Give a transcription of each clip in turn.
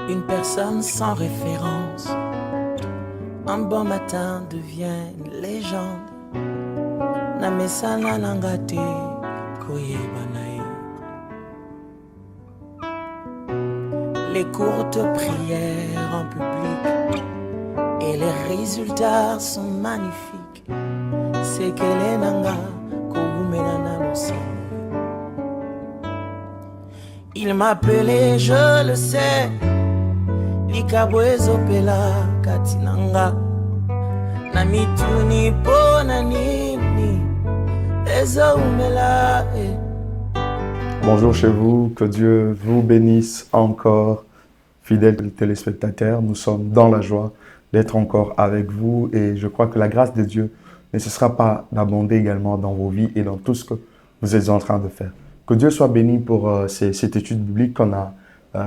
Une personne sans référence, un bon matin devient une légende. Namesana nangate koyebanae. Les courtes prières en public et les résultats sont magnifiques. C'est qu'elle est nanga kogumenana aussi. Il m'appelait, je le sais. Likabwezo pela katinanga. Namituni pona nini. Ezo umela. Bonjour chez vous, que Dieu vous bénisse encore, fidèles téléspectateurs. Nous sommes dans la joie d'être encore avec vous et je crois que la grâce de Dieu ne cessera pas d'abonder également dans vos vies et dans tout ce que vous êtes en train de faire. Que Dieu soit béni pour cette étude biblique qu'on a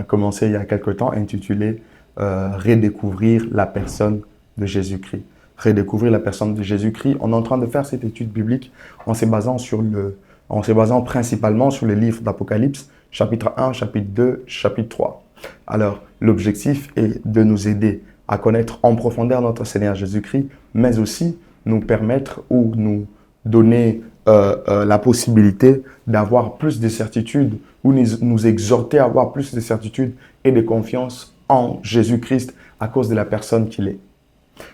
commencé il y a quelque temps, intitulée Redécouvrir la personne de Jésus-Christ. Redécouvrir la personne de Jésus-Christ. On est en train de faire cette étude biblique en se basant principalement sur les livres d'Apocalypse, chapitre 1, chapitre 2, chapitre 3. Alors, l'objectif est de nous aider à connaître en profondeur notre Seigneur Jésus-Christ, mais aussi nous permettre ou nous donner la possibilité d'avoir plus de certitude ou nous exhorter à avoir plus de certitude et de confiance en Jésus-Christ à cause de la personne qu'il est.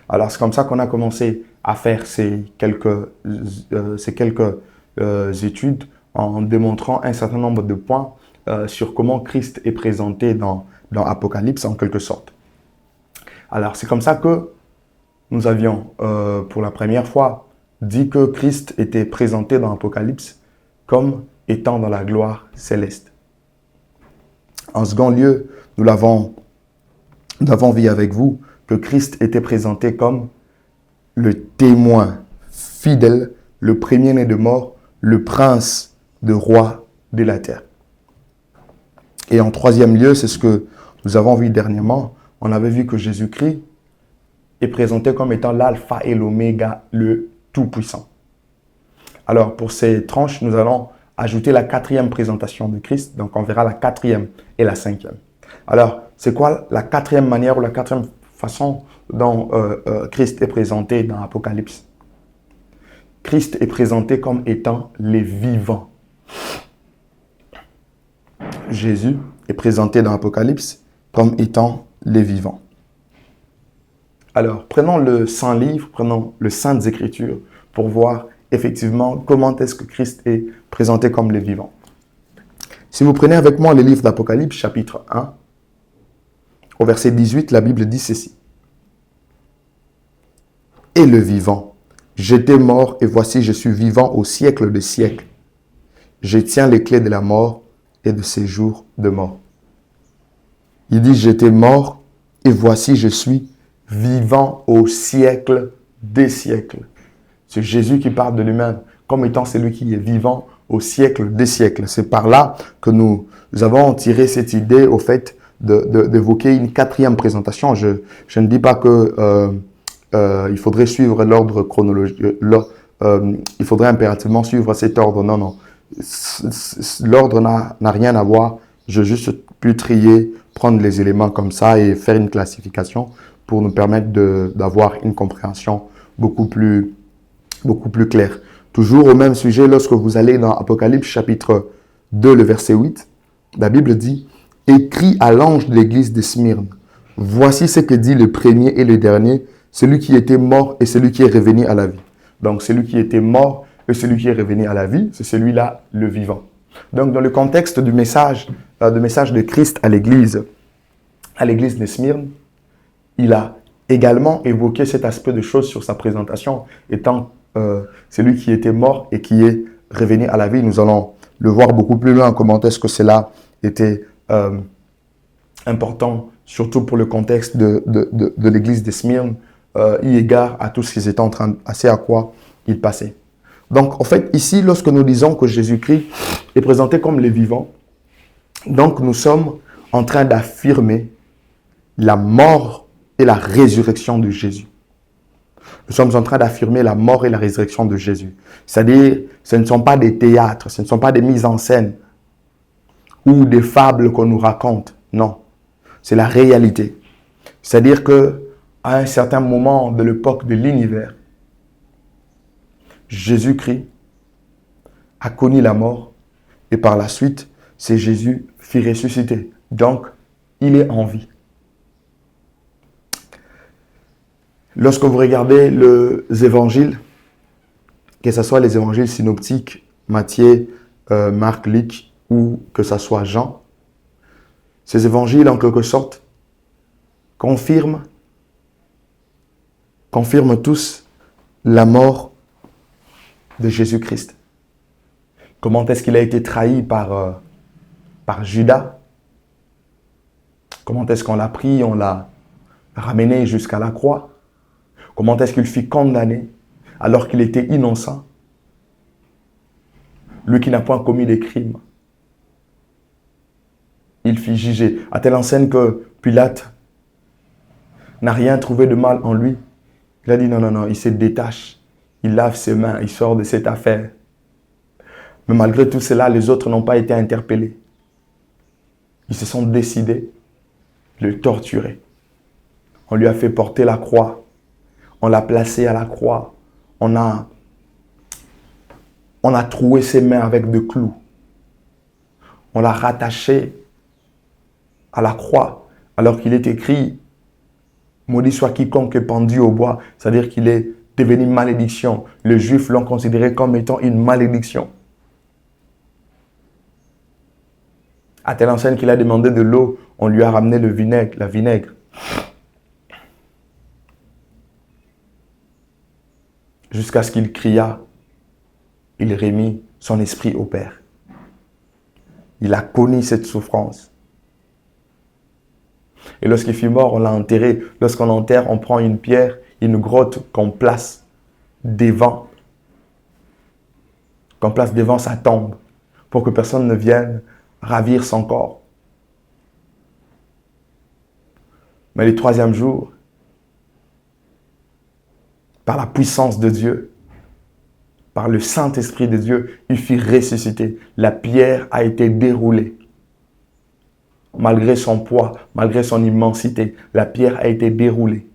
Alors, c'est comme ça qu'on a commencé à faire ces quelques études en démontrant un certain nombre de points sur comment Christ est présenté dans Apocalypse en quelque sorte. Alors, c'est comme ça que nous avions, pour la première fois, dit que Christ était présenté dans Apocalypse comme étant dans la gloire céleste. En second lieu, nous avons vu avec vous que Christ était présenté comme le témoin fidèle, le premier-né de mort, le prince de roi de la terre. Et en troisième lieu, c'est ce que nous avons vu dernièrement, on avait vu que Jésus-Christ est présenté comme étant l'alpha et l'oméga, le tout-puissant. Alors, pour ces tranches, nous allons ajouter la quatrième présentation de Christ. Donc, on verra la quatrième et la cinquième. Alors, c'est quoi la quatrième manière ou la quatrième façon dont Christ est présenté dans Apocalypse? Christ est présenté comme étant les vivants. Jésus est présenté dans Apocalypse comme étant les vivants. Alors, prenons le Saint-Livre, prenons le Saintes Écritures pour voir effectivement comment est-ce que Christ est présenté comme les vivants. Si vous prenez avec moi le livre d'Apocalypse, chapitre 1, au verset 18, la Bible dit ceci. « Et le vivant, j'étais mort et voici je suis vivant au siècle des siècles. Je tiens les clés de la mort et de ces jours de mort. » Il dit « J'étais mort et voici je suis vivant au siècle des siècles. » C'est Jésus qui parle de lui-même comme étant celui qui est vivant au siècle des siècles. C'est par là que nous avons tiré cette idée au fait d'évoquer une quatrième présentation. Je ne dis pas que il faudrait suivre l'ordre chronologique. Il faudrait impérativement suivre cet ordre. Non, non. L'ordre n'a rien à voir. Je juste pu trier, prendre les éléments comme ça et faire une classification pour nous permettre d'avoir une compréhension beaucoup plus claire. Toujours au même sujet, lorsque vous allez dans Apocalypse chapitre 2, le verset 8, la Bible dit « Écris à l'ange de l'église de Smyrne, voici ce que dit le premier et le dernier, celui qui était mort et celui qui est revenu à la vie. » Donc, celui qui était mort et celui qui est revenu à la vie, c'est celui-là, le vivant. Donc, dans le contexte du message de Christ à l'église de Smyrne, il a également évoqué cet aspect de choses sur sa présentation, étant celui qui était mort et qui est revenu à la vie. Nous allons le voir beaucoup plus loin, comment est-ce que cela était important, surtout pour le contexte de l'église de Smyrne, eu égard à tout ce qu'ils étaient en train, à quoi ils passaient. Donc, en fait, ici, lorsque nous disons que Jésus-Christ est présenté comme le vivant, donc nous sommes en train d'affirmer la mort et la résurrection de Jésus. Nous sommes en train d'affirmer la mort et la résurrection de Jésus. C'est-à-dire, ce ne sont pas des théâtres, ce ne sont pas des mises en scène ou des fables qu'on nous raconte. Non. c'est la réalité. C'est-à-dire que à un certain moment de l'époque de l'univers, Jésus-Christ a connu la mort et par la suite, c'est Jésus fut ressuscité. Donc, il est en vie. Lorsque vous regardez les évangiles, que ce soit les évangiles synoptiques, Matthieu, Marc, Luc, ou que ce soit Jean, ces évangiles, en quelque sorte, confirment tous la mort de Jésus-Christ. Comment est-ce qu'il a été trahi par Judas? Comment est-ce qu'on l'a pris, on l'a ramené jusqu'à la croix? Comment est-ce qu'il fut condamné alors qu'il était innocent? Lui qui n'a point commis de crime. Il fut jugé à telle enseigne que Pilate n'a rien trouvé de mal en lui. Il a dit non, il se détache. Il lave ses mains, il sort de cette affaire. Mais malgré tout cela, les autres n'ont pas été interpellés. Ils se sont décidés de le torturer. On lui a fait porter la croix. On l'a placé à la croix. On a troué ses mains avec des clous. On l'a rattaché à la croix, alors qu'il est écrit « Maudit soit quiconque est pendu au bois », c'est-à-dire qu'il est devenu malédiction. Les Juifs l'ont considéré comme étant une malédiction. À telle enseigne qu'il a demandé de l'eau, on lui a ramené la vinaigre. Jusqu'à ce qu'il cria, il remit son esprit au Père. Il a connu cette souffrance. Et lorsqu'il fut mort, on l'a enterré. Lorsqu'on enterre, on prend une pierre, une grotte qu'on place devant sa tombe pour que personne ne vienne ravir son corps. Mais le troisième jour, par la puissance de Dieu, par le Saint-Esprit de Dieu, il fut ressuscité. La pierre a été déroulée. Malgré son poids, malgré son immensité, la pierre a été déroulée.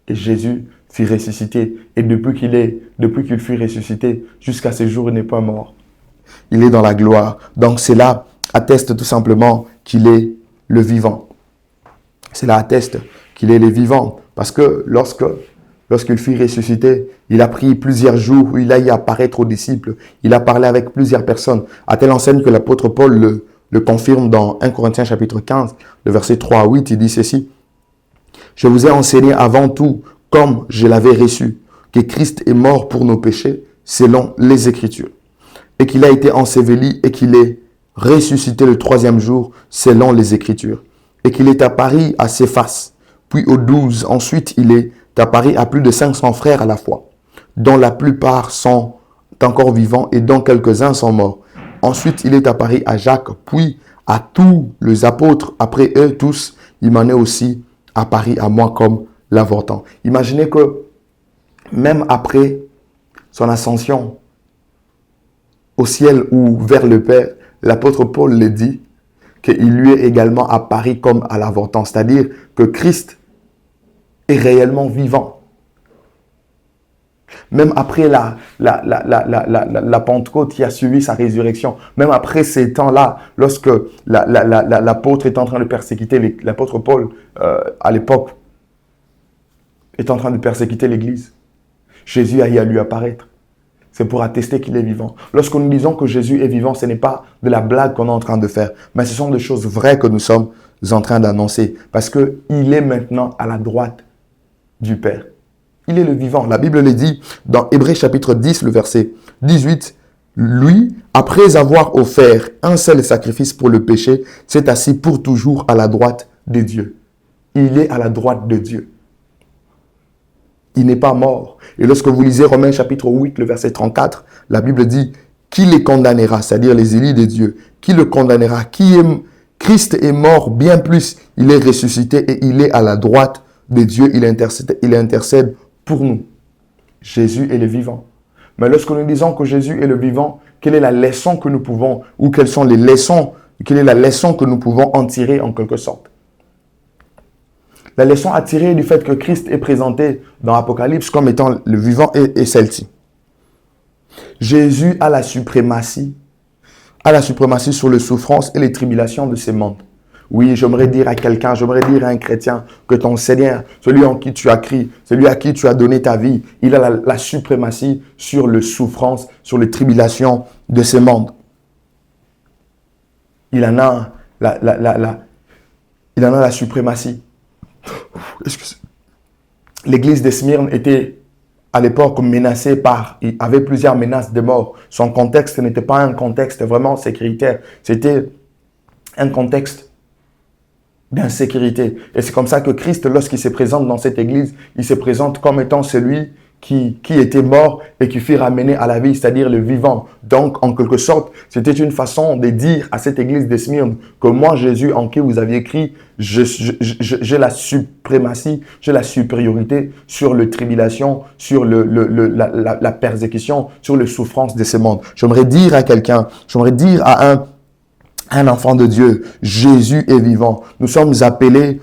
Et Jésus fut ressuscité. Et depuis qu'il fut ressuscité, jusqu'à ce jour, il n'est pas mort. Il est dans la gloire. Donc cela atteste tout simplement qu'il est le vivant. Cela atteste qu'il est le vivant. Parce que lorsqu'il fut ressuscité, il a pris plusieurs jours où il a y apparaître aux disciples. Il a parlé avec plusieurs personnes. À telle enseigne que l'apôtre Paul le confirme dans 1 Corinthiens chapitre 15, le verset 3 à 8, il dit ceci. « Je vous ai enseigné avant tout, comme je l'avais reçu, que Christ est mort pour nos péchés, selon les Écritures, et qu'il a été enseveli et qu'il est ressuscité le troisième jour, selon les Écritures, et qu'il est apparu à Céphas, puis aux 12. Ensuite, il est apparu à plus de 500 frères à la fois, dont la plupart sont encore vivants et dont quelques-uns sont morts. Ensuite, il est apparu à Jacques, puis à tous les apôtres. Après eux tous, il m'en est aussi apparu à moi comme l'avortant. » Imaginez que même après son ascension au ciel ou vers le Père, l'apôtre Paul le dit, qu'il lui est également apparu comme à l'avortant. C'est-à-dire que Christ est réellement vivant. Même après la Pentecôte qui a suivi sa résurrection, même après ces temps-là, lorsque l'apôtre est en train de persécuter, l'apôtre Paul, à l'époque, est en train de persécuter l'Église, Jésus a eu à lui apparaître. C'est pour attester qu'il est vivant. Lorsque nous disons que Jésus est vivant, ce n'est pas de la blague qu'on est en train de faire, mais ce sont des choses vraies que nous sommes en train d'annoncer, parce qu'il est maintenant à la droite du Père. Il est le vivant. La Bible le dit dans Hébreux chapitre 10, le verset 18. Lui, après avoir offert un seul sacrifice pour le péché, s'est assis pour toujours à la droite de Dieu. Il est à la droite de Dieu. Il n'est pas mort. Et lorsque vous lisez Romains chapitre 8, le verset 34, la Bible dit « Qui les condamnera ?» C'est-à-dire les élus de Dieu. Qui le condamnera? Christ est mort bien plus. Il est ressuscité et il est à la droite de Dieu. Il intercède pour nous. Jésus est le vivant. Mais lorsque nous disons que Jésus est le vivant, quelle est la leçon que nous pouvons, ou quelles sont les leçons quelle est la leçon que nous pouvons en tirer en quelque sorte? La leçon à tirer du fait que Christ est présenté dans Apocalypse comme étant le vivant est celle-ci. Jésus a la suprématie sur les souffrances et les tribulations de ces mondes. Oui, j'aimerais dire à quelqu'un, j'aimerais dire à un chrétien que ton Seigneur, celui en qui tu as crié, celui à qui tu as donné ta vie, il a la suprématie sur les souffrances, sur les tribulations de ces mondes. Il en a la suprématie. L'église de Smyrne était à l'époque menacée il avait plusieurs menaces de mort. Son contexte n'était pas un contexte vraiment sécuritaire. C'était un contexte d'insécurité. Et c'est comme ça que Christ, lorsqu'il se présente dans cette église, il se présente comme étant celui qui était mort et qui fut ramené à la vie, c'est-à-dire le vivant. Donc, en quelque sorte, c'était une façon de dire à cette église de Smyrne que moi, Jésus, en qui vous aviez écrit, j'ai la suprématie, j'ai la supériorité sur les tribulations, sur la persécution, sur les souffrances de ce monde. J'aimerais dire à quelqu'un, j'aimerais dire à un enfant de Dieu, Jésus est vivant. Nous sommes appelés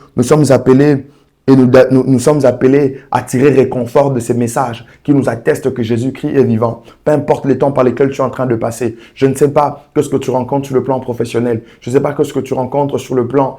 et nous sommes appelés à tirer réconfort de ces messages qui nous attestent que Jésus-Christ est vivant. Peu importe les temps par lesquels tu es en train de passer. Je ne sais pas ce que tu rencontres sur le plan professionnel. Je ne sais pas ce que tu rencontres sur le plan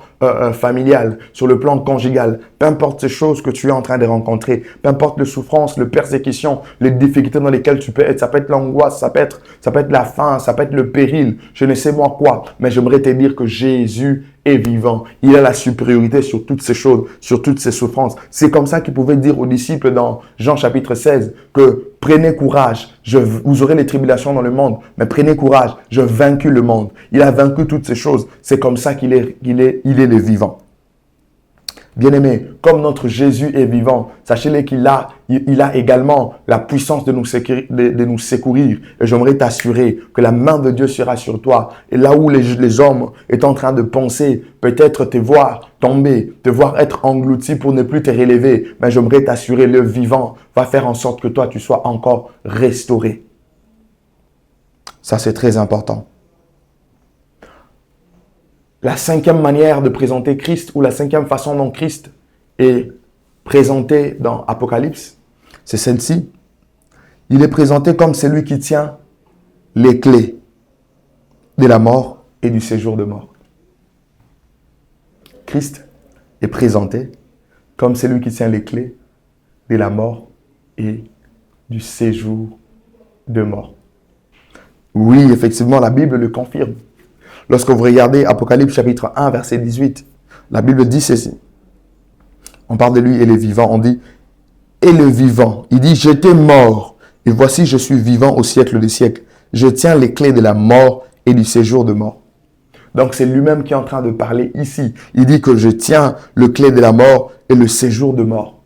familial, sur le plan conjugal. Peu importe ces choses que tu es en train de rencontrer. Peu importe les souffrances, les persécutions, les difficultés dans lesquelles tu peux être. Ça peut être l'angoisse, ça peut être la faim, ça peut être le péril. Je ne sais moi quoi. Mais j'aimerais te dire que Jésus est vivant. Il a la supériorité sur toutes ces choses, sur toutes ces souffrances. C'est comme ça qu'il pouvait dire aux disciples dans Jean chapitre 16 que prenez courage, vous aurez les tribulations dans le monde, mais prenez courage, je vaincu le monde. Il a vaincu toutes ces choses. C'est comme ça qu'il est le vivant. Bien-aimés, comme notre Jésus est vivant, sachez-le qu'il a également la puissance de nous secourir. Et j'aimerais t'assurer que la main de Dieu sera sur toi. Et là où les hommes sont en train de penser, peut-être te voir tomber, te voir être englouti pour ne plus te relever, mais j'aimerais t'assurer, le vivant va faire en sorte que toi, tu sois encore restauré. Ça, c'est très important. La cinquième manière de présenter Christ ou la cinquième façon dont Christ est présenté dans Apocalypse, c'est celle-ci. Il est présenté comme celui qui tient les clés de la mort et du séjour de mort. Christ est présenté comme celui qui tient les clés de la mort et du séjour de mort. Oui, effectivement, la Bible le confirme. Lorsque vous regardez Apocalypse chapitre 1, verset 18, la Bible dit ceci. On parle de lui et les vivants. On dit, et le vivant. Il dit, j'étais mort. Et voici, je suis vivant au siècle des siècles. Je tiens les clés de la mort et du séjour de mort. Donc, c'est lui-même qui est en train de parler ici. Il dit que je tiens le clé de la mort et le séjour de mort.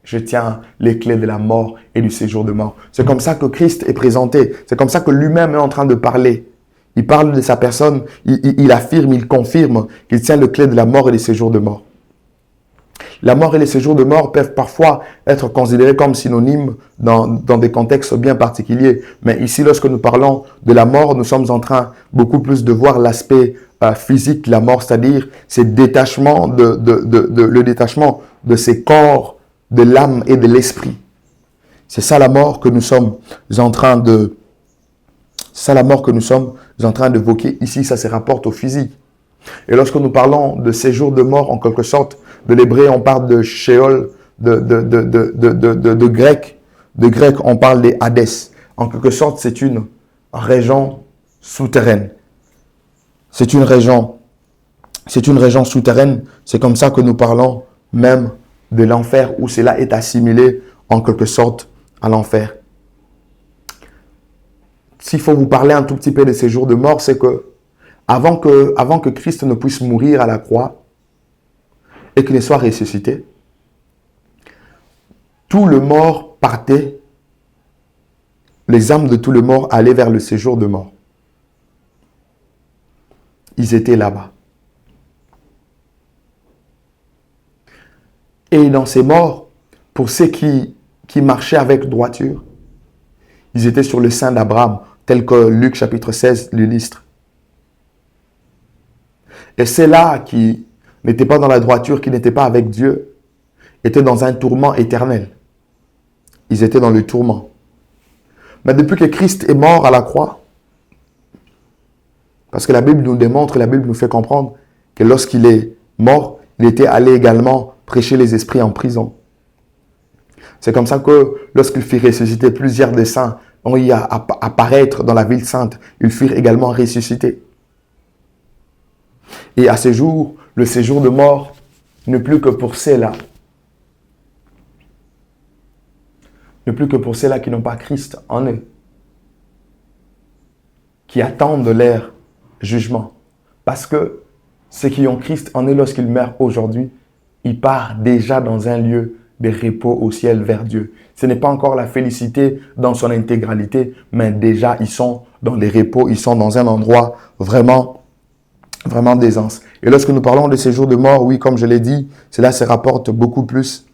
Je tiens les clés de la mort et du séjour de mort. C'est comme ça que Christ est présenté. C'est comme ça que lui-même est en train de parler. Il parle de sa personne, il affirme, il confirme qu'il tient les clés de la mort et du séjour de mort. La mort et les séjours de mort peuvent parfois être considérés comme synonymes dans des contextes bien particuliers. Mais ici, lorsque nous parlons de la mort, nous sommes en train beaucoup plus de voir l'aspect physique de la mort, c'est-à-dire le détachement de ces corps, de l'âme et de l'esprit. C'est ça la mort que nous sommes en train de... C'est ça la mort que nous sommes en train d'évoquer ici, ça se rapporte au physique. Et lorsque nous parlons de séjour de mort, en quelque sorte, de l'hébreu, on parle de Sheol, de grec. De grec, on parle des Hadès. En quelque sorte, c'est une région souterraine. C'est une région souterraine. C'est comme ça que nous parlons même de l'enfer, où cela est assimilé en quelque sorte à l'enfer. S'il faut vous parler un tout petit peu de ces jours de mort, c'est que avant que Christ ne puisse mourir à la croix et qu'il ne soit ressuscité, tout le mort partait, les âmes de tout le mort allaient vers le séjour de mort. Ils étaient là-bas. Et dans ces morts, pour ceux qui marchaient avec droiture, ils étaient sur le sein d'Abraham, tel que Luc chapitre 16 l'illustre. Et ceux-là qui n'étaient pas dans la droiture, qui n'étaient pas avec Dieu, étaient dans un tourment éternel. Ils étaient dans le tourment. Mais depuis que Christ est mort à la croix, parce que la Bible nous démontre, la Bible nous fait comprendre que lorsqu'il est mort, il était allé également prêcher les esprits en prison. C'est comme ça que lorsqu'il fit ressusciter plusieurs des saints, ont eu à apparaître dans la ville sainte, ils furent également ressuscités. Et à ce jour, le séjour de mort n'est plus que pour ceux-là. N'est plus que pour ceux-là qui n'ont pas Christ en eux. Qui attendent leur jugement. Parce que ceux qui ont Christ en eux, lorsqu'ils meurent aujourd'hui, ils partent déjà dans un lieu de repos au ciel vers Dieu. Ce n'est pas encore la félicité dans son intégralité, mais déjà ils sont dans les repos, ils sont dans un endroit vraiment d'aisance. Et lorsque nous parlons de séjour de mort, oui, comme je l'ai dit, cela se rapporte beaucoup plus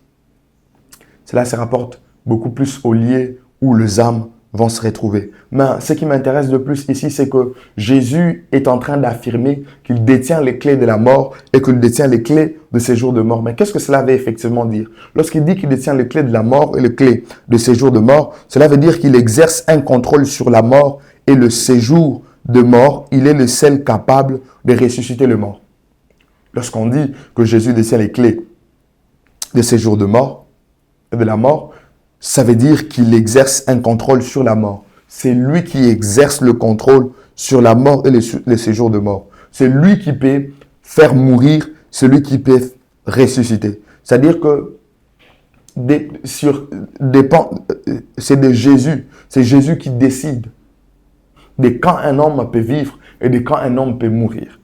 au lieu où les âmes vont se retrouver. Mais ce qui m'intéresse de plus ici, c'est que Jésus est en train d'affirmer qu'il détient les clés de la mort et qu'il détient les clés de séjour de mort. Mais qu'est-ce que cela veut effectivement dire? Lorsqu'il dit qu'il détient les clés de la mort et les clés de séjour de mort, cela veut dire qu'il exerce un contrôle sur la mort et le séjour de mort. Il est le seul capable de ressusciter le mort. Lorsqu'on dit que Jésus détient les clés de séjour de mort et de la mort, ça veut dire qu'il exerce un contrôle sur la mort. C'est lui qui exerce le contrôle sur la mort et le séjour de mort. C'est lui qui peut faire mourir, celui qui peut ressusciter. C'est-à-dire que c'est de Jésus. C'est Jésus qui décide de quand un homme peut vivre et de quand un homme peut mourir.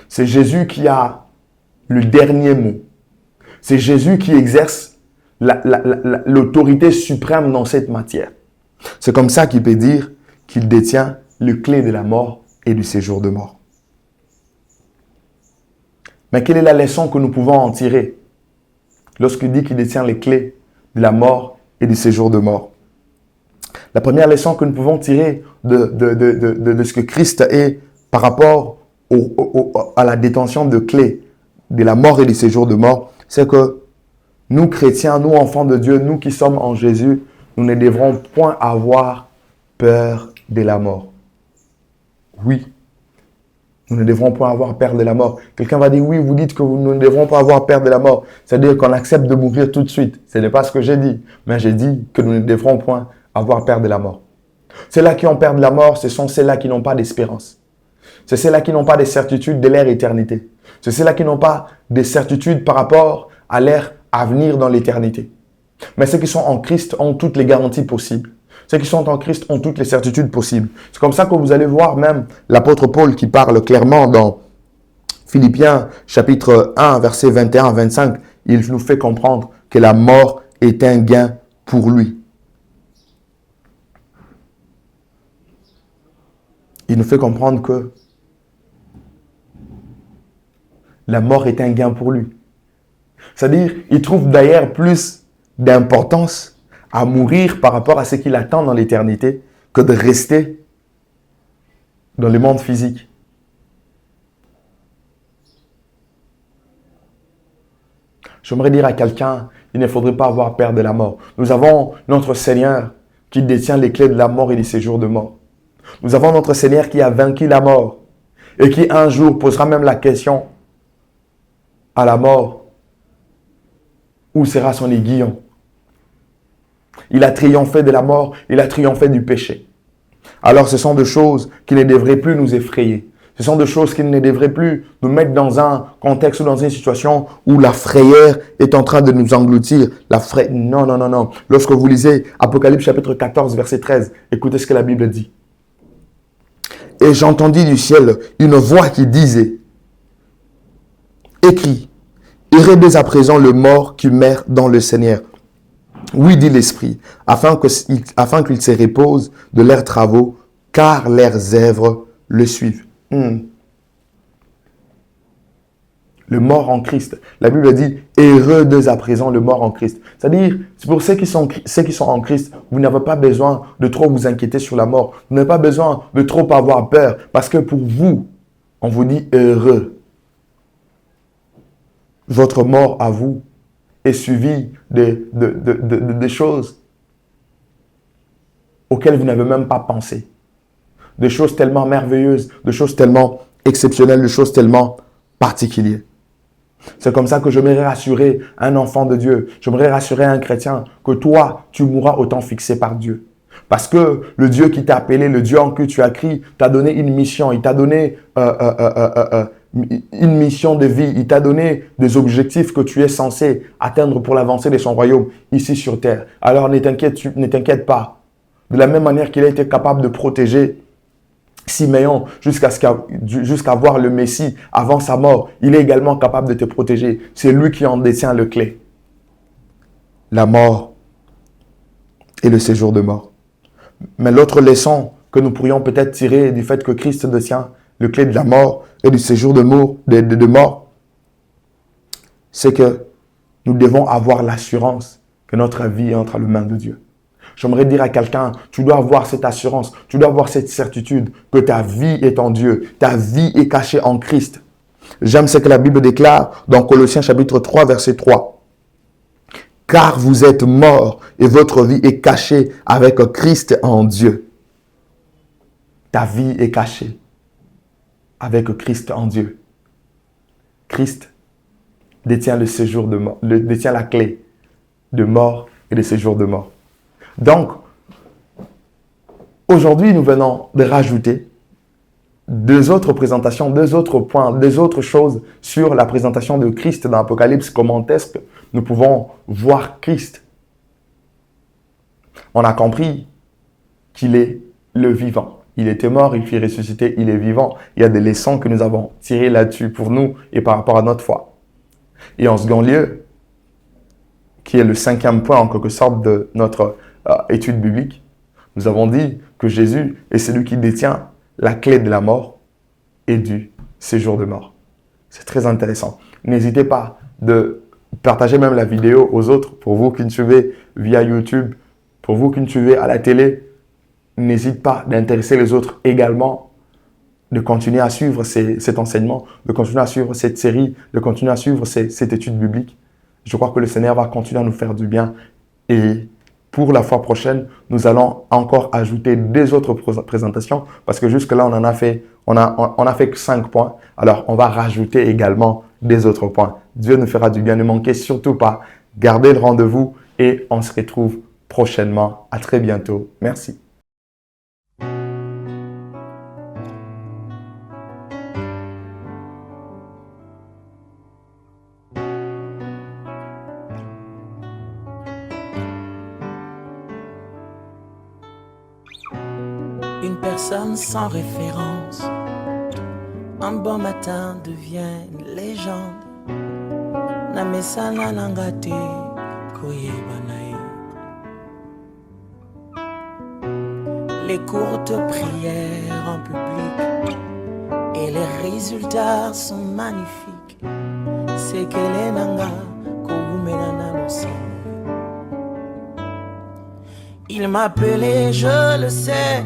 C'est Jésus qui a le dernier mot. C'est Jésus qui exerce l'autorité suprême dans cette matière. C'est comme ça qu'il peut dire qu'il détient les clés de la mort et du séjour de mort. Mais quelle est la leçon que nous pouvons en tirer lorsqu'il dit qu'il détient les clés de la mort et du séjour de mort? La première leçon que nous pouvons tirer de ce que Christ est par rapport à la détention de clés de la mort et du séjour de mort, c'est que nous chrétiens, nous enfants de Dieu, nous qui sommes en Jésus, nous ne devrons point avoir peur de la mort. Oui, nous ne devrons point avoir peur de la mort. Quelqu'un va dire, oui, vous dites que nous ne devrons pas avoir peur de la mort. C'est-à-dire qu'on accepte de mourir tout de suite. Ce n'est pas ce que j'ai dit. Mais j'ai dit que nous ne devrons point avoir peur de la mort. Ceux-là qui ont peur de la mort, ce sont ceux-là qui n'ont pas d'espérance. C'est ceux-là qui n'ont pas de certitude de leur éternité. C'est ceux-là qui n'ont pas de certitude par rapport à leur avenir dans l'éternité. Mais ceux qui sont en Christ ont toutes les garanties possibles. Ceux qui sont en Christ ont toutes les certitudes possibles. C'est comme ça que vous allez voir même l'apôtre Paul qui parle clairement dans Philippiens chapitre 1, versets 21-25. Il nous fait comprendre que la mort est un gain pour lui. Il nous fait comprendre que la mort est un gain pour lui. C'est-à-dire, il trouve d'ailleurs plus d'importance à mourir par rapport à ce qu'il attend dans l'éternité que de rester dans le monde physique. J'aimerais dire à quelqu'un, il ne faudrait pas avoir peur de la mort. Nous avons notre Seigneur qui détient les clés de la mort et du séjour de mort. Nous avons notre Seigneur qui a vaincu la mort et qui un jour posera même la question à la mort. Où sera son aiguillon? Il a triomphé de la mort, il a triomphé du péché. Alors ce sont des choses qui ne devraient plus nous effrayer. Ce sont des choses qui ne devraient plus nous mettre dans un contexte ou dans une situation où la frayeur est en train de nous engloutir. Non, non, non, non. Lorsque vous lisez Apocalypse chapitre 14, verset 13, écoutez ce que la Bible dit. Et j'entendis du ciel une voix qui disait, écrit, heureux dès à présent le mort qui meurt dans le Seigneur. Oui, dit l'Esprit, afin qu'ils se reposent de leurs travaux, car leurs œuvres le suivent. Le mort en Christ. La Bible dit, heureux dès à présent le mort en Christ. C'est-à-dire, c'est pour ceux qui sont en Christ, vous n'avez pas besoin de trop vous inquiéter sur la mort. Vous n'avez pas besoin de trop avoir peur, parce que pour vous, on vous dit heureux. votre mort à vous est suivie des choses auxquelles vous n'avez même pas pensé. De choses tellement merveilleuses, de choses tellement exceptionnelles, de choses tellement particulières. C'est comme ça que j'aimerais rassurer un enfant de Dieu. J'aimerais rassurer un chrétien que toi, tu mourras au temps fixé par Dieu. Parce que le Dieu qui t'a appelé, le Dieu en qui tu as crié, t'a donné une mission. Il t'a donné une mission de vie. Il t'a donné des objectifs que tu es censé atteindre pour l'avancée de son royaume ici sur terre. Alors ne t'inquiète pas. De la même manière qu'il a été capable de protéger Siméon jusqu'à voir le Messie avant sa mort, il est également capable de te protéger. C'est lui qui en détient le clé. La mort et le séjour de mort. Mais l'autre leçon que nous pourrions peut-être tirer du fait que Christ détient le clé de la mort et du séjour de mort, c'est que nous devons avoir l'assurance que notre vie est entre les mains de Dieu. J'aimerais dire à quelqu'un, tu dois avoir cette assurance, tu dois avoir cette certitude que ta vie est en Dieu, ta vie est cachée en Christ. J'aime ce que la Bible déclare dans Colossiens chapitre 3, verset 3. Car vous êtes morts et votre vie est cachée avec Christ en Dieu. Ta vie est cachée avec Christ en Dieu. Christ détient le séjour de mort, détient la clé de mort et de séjour de mort. Donc, aujourd'hui, nous venons de rajouter deux autres présentations, deux autres points, deux autres choses sur la présentation de Christ dans l'Apocalypse. Comment est-ce que nous pouvons voir Christ? On a compris qu'il est le vivant. Il était mort, il fut ressuscité, il est vivant. Il y a des leçons que nous avons tirées là-dessus pour nous et par rapport à notre foi. Et en second lieu, qui est le 5e point en quelque sorte de notre étude biblique, nous avons dit que Jésus est celui qui détient la clé de la mort et du séjour de mort. C'est très intéressant. N'hésitez pas de partager même la vidéo aux autres. Pour vous qui nous suivez via YouTube, pour vous qui nous suivez à la télé, n'hésitez pas d'intéresser les autres également, de continuer à suivre cet enseignement, de continuer à suivre cette série, de continuer à suivre cette étude biblique. Je crois que le Seigneur va continuer à nous faire du bien. Et pour la fois prochaine, nous allons encore ajouter des autres présentations parce que jusque-là, on a fait que 5 points. Alors, on va rajouter également des autres points. Dieu nous fera du bien. Ne manquez surtout pas. Gardez le rendez-vous et on se retrouve prochainement. À très bientôt. Merci. Une personne sans référence, un bon matin devient une légende. Namesana nangate koyebanae. Les courtes prières en public et les résultats sont magnifiques. C'est qu'elle est nanga kogumelana losi. Il m'appelait, je le sais.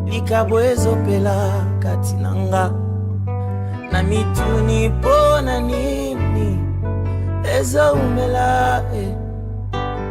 Likabwezo pela katinanga na mituni pona nini ezo umela